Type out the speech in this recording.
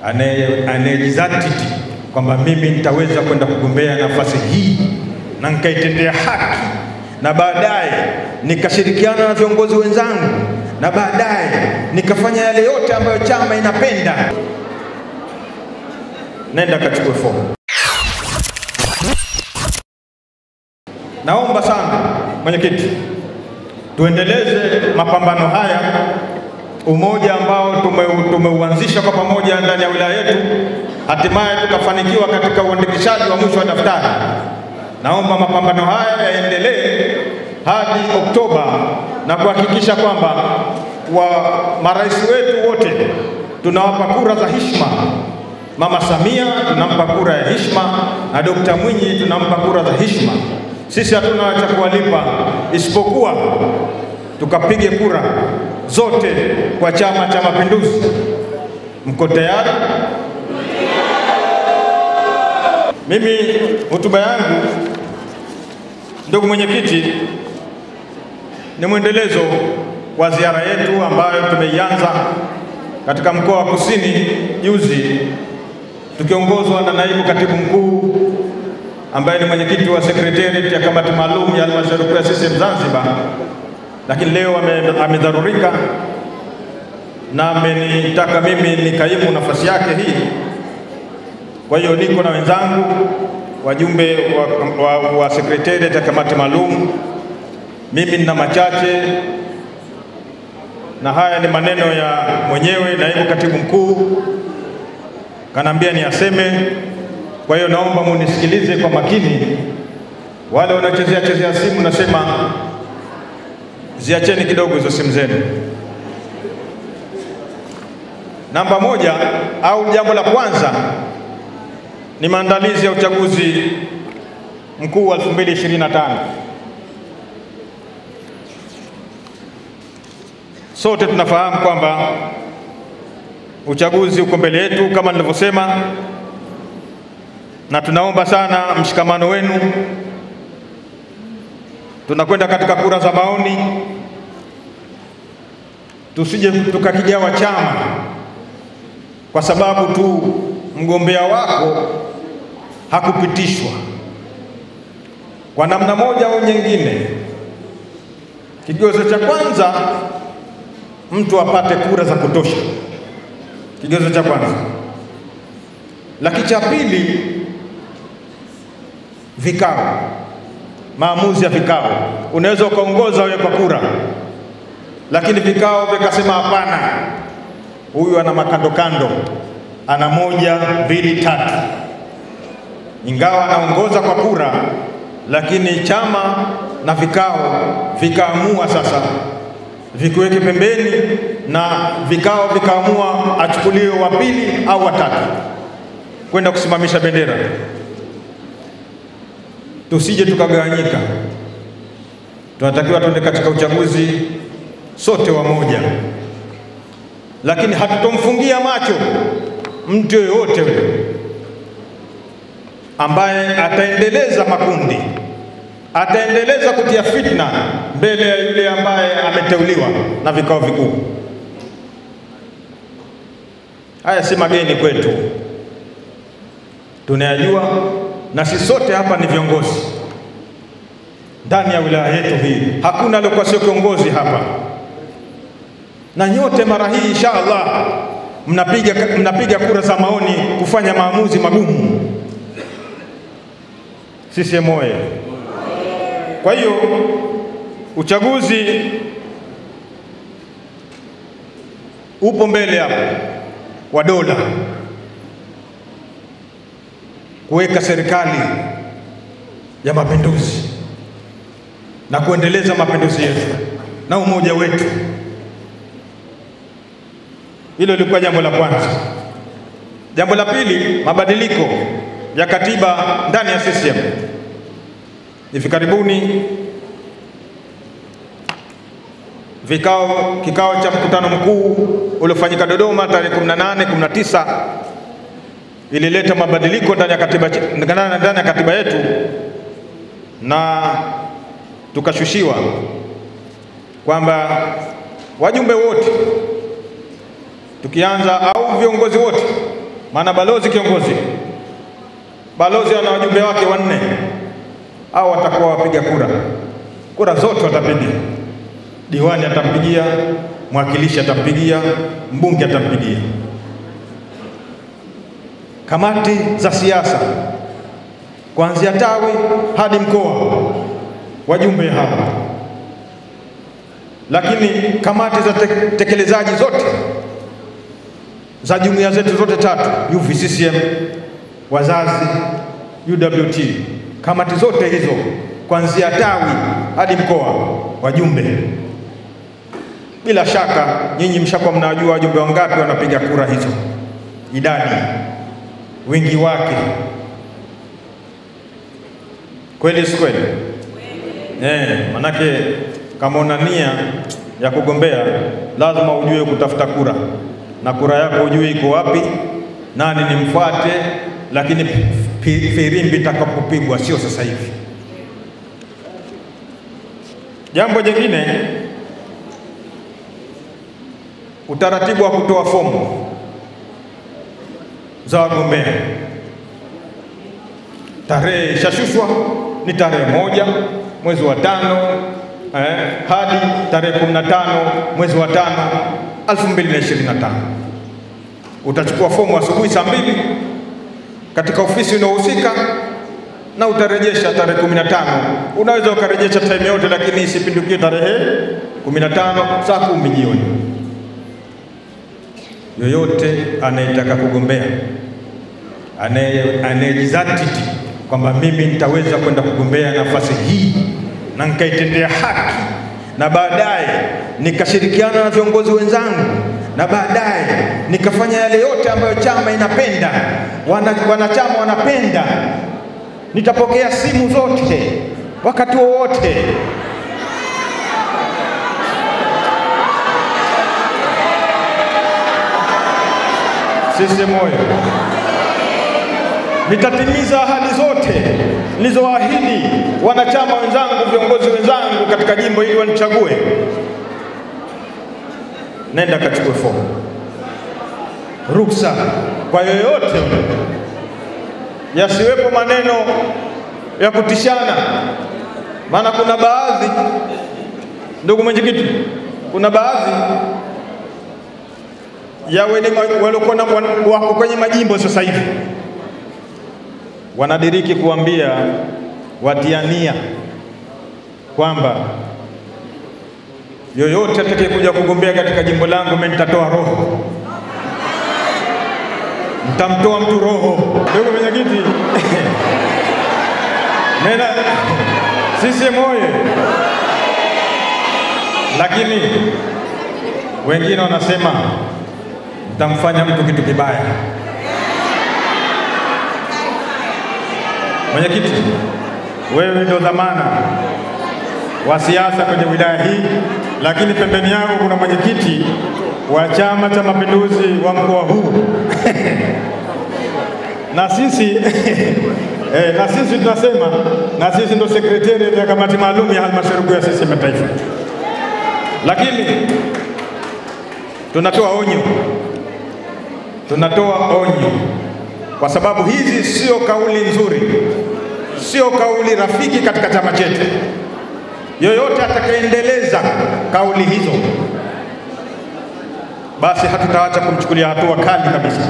anayejizatiti kwamba mimi nitaweza kwenda kugombea nafasi hii na nikaitendea haki, na baadaye nikashirikiana na viongozi wenzangu, na baadaye nikafanya yale yote ambayo chama inapenda, nenda kachukue fomu. Naomba sana mwenyekiti, tuendeleze mapambano haya, umoja ambao tumeuanzisha kwa pamoja ndani ya wilaya yetu, hatimaye tukafanikiwa katika uandikishaji wa mwisho wa daftari. Naomba mapambano haya yaendelee hadi Oktoba na kuhakikisha kwamba marais wetu wote tunawapa kura za heshima. Mama Samia tunampa kura ya heshima na Dr. Mwinyi tunampa kura za heshima. Sisi hatuna cha kuwalipa isipokuwa tukapige kura zote kwa Chama cha Mapinduzi. Mko tayari? Mimi hotuba yangu, ndugu mwenyekiti, ni mwendelezo wa ziara yetu ambayo tumeianza katika mkoa wa Kusini juzi, tukiongozwa na naibu katibu mkuu ambaye ni mwenyekiti wa sekretariat ya kamati maalum ya halmashauri kuu ya CCM Zanzibar, lakini leo amedharurika na amenitaka mimi nikaimu nafasi yake hii. Kwa hiyo niko na wenzangu wajumbe wa sekretariat ya kamati maalum. Mimi nina machache, na haya ni maneno ya mwenyewe naibu katibu mkuu, kanambia ni aseme. Kwa hiyo naomba munisikilize kwa makini. Wale wanachezea simu, nasema ziacheni kidogo hizo simu zenu. Namba moja au jambo la kwanza ni maandalizi ya uchaguzi mkuu wa 2025. Sote tunafahamu kwamba uchaguzi uko mbele yetu kama nilivyosema, na tunaomba sana mshikamano wenu. Tunakwenda katika kura za maoni, tusije tukakigawa chama kwa sababu tu mgombea wako hakupitishwa kwa namna moja au nyingine. Kigezo cha kwanza, mtu apate kura za kutosha, kigezo cha kwanza. Lakini cha pili, vikao, maamuzi ya vikao. Unaweza ukaongoza wewe kwa kura, lakini vikao vikasema hapana, huyu ana makando kando, ana 1, 2, 3. Ingawa anaongoza kwa kura, lakini chama na vikao vikaamua sasa vikiweke pembeni, na vikao vikaamua achukuliwe wa pili au wa tatu kwenda kusimamisha bendera. Tusije tukagawanyika. Tunatakiwa tuende katika uchaguzi sote wamoja, lakini hatutomfungia macho mtu yoyote ambaye ataendeleza makundi, ataendeleza kutia fitna mbele ya yule ambaye ameteuliwa na vikao vikuu. Haya si mageni kwetu, tunayajua, na sisi sote hapa ni viongozi ndani ya wilaya yetu hii. Hakuna aliyekuwa sio kiongozi hapa, na nyote mara hii inshallah mnapiga kura za maoni kufanya maamuzi magumu. Sisi moyo. Kwa hiyo uchaguzi upo mbele hapo wa dola kuweka serikali ya mapinduzi na kuendeleza mapinduzi yetu na umoja wetu. Hilo lilikuwa jambo la kwanza. Jambo la pili, mabadiliko ya katiba ndani ya CCM. Hivi karibuni kikao cha mkutano mkuu uliofanyika Dodoma tarehe 18, 19 ilileta mabadiliko ndani ya katiba yetu, na tukashushiwa kwamba wajumbe wote tukianza au viongozi wote Maana balozi kiongozi, balozi ana wajumbe wake 4 au watakuwa wapiga kura zote watapiga. Diwani atampigia, mwakilishi atampigia, mbunge atampigia. Kamati za siasa kuanzia tawi hadi mkoa, wajumbe hapa. Lakini kamati za tekelezaji zote za jumuiya zetu zote 3, UVCCM, wazazi, UWT, kamati zote hizo kuanzia tawi hadi mkoa, wajumbe. Bila shaka nyinyi mshakuwa mnajua wajumbe wangapi wanapiga kura hizo, idadi, wingi wake. Kweli si kweli? Manake kama una nia ya kugombea lazima ujue kutafuta kura, na kura yako ujue iko wapi, nani nimfuate, lakini firimbi itakapopigwa sio sasa hivi. Jambo jingine, utaratibu wa kutoa fomu za wagombea. Tarehe ishashushwa, ni tarehe 1 mwezi wa 5 hadi tarehe 15 mwezi wa 5 2025. Utachukua fomu asubuhi saa 2 katika ofisi inayohusika na utarejesha tarehe 15. Unaweza ukarejesha time yote, lakini isipindukie tarehe 15 saa 10 jioni. Yoyote anayetaka kugombea, anayejizatiti kwamba mimi nitaweza kwenda kugombea nafasi hii na nikaitendea haki, na baadaye nikashirikiana na viongozi wenzangu, na baadaye nikafanya yale yote ambayo chama inapenda, wanachama wanapenda, nitapokea simu zote wakati wowote. Sisi moyo, nitatimiza ahadi zote nilizoahidi wanachama wenzangu, viongozi wenzangu katika jimbo hili wanichague. Nenda kachukue fomu. Ruksa kwa yoyote, yasiwepo maneno ya kutishana. Maana kuna baadhi, ndugu mwenyekiti, kuna baadhi ya waliokuwa wako kwenye majimbo sasa hivi wanadiriki kuambia watiania kwamba yoyote atakayekuja kugombea katika jimbo langu mimi nitatoa roho, nitamtoa mtu roho. Ndugu mwenyekiti, nena sisi moyo, lakini wengine wanasema nitamfanya mtu kitu kibaya. Mwenyekiti, wewe ndio dhamana wa siasa kwenye wilaya hii, lakini pembeni yako kuna mwenyekiti wa Chama cha Mapinduzi wa mkoa huu na sisi na sisi tunasema, na sisi ndio sekretari ya kamati maalum ya halmashauri kuu ya CCM taifa. Lakini tunatoa onyo, kwa sababu hizi sio kauli nzuri, sio kauli rafiki katika chama chetu. Yoyote atakayeendeleza kauli hizo, basi hatutaacha kumchukulia hatua kali kabisa.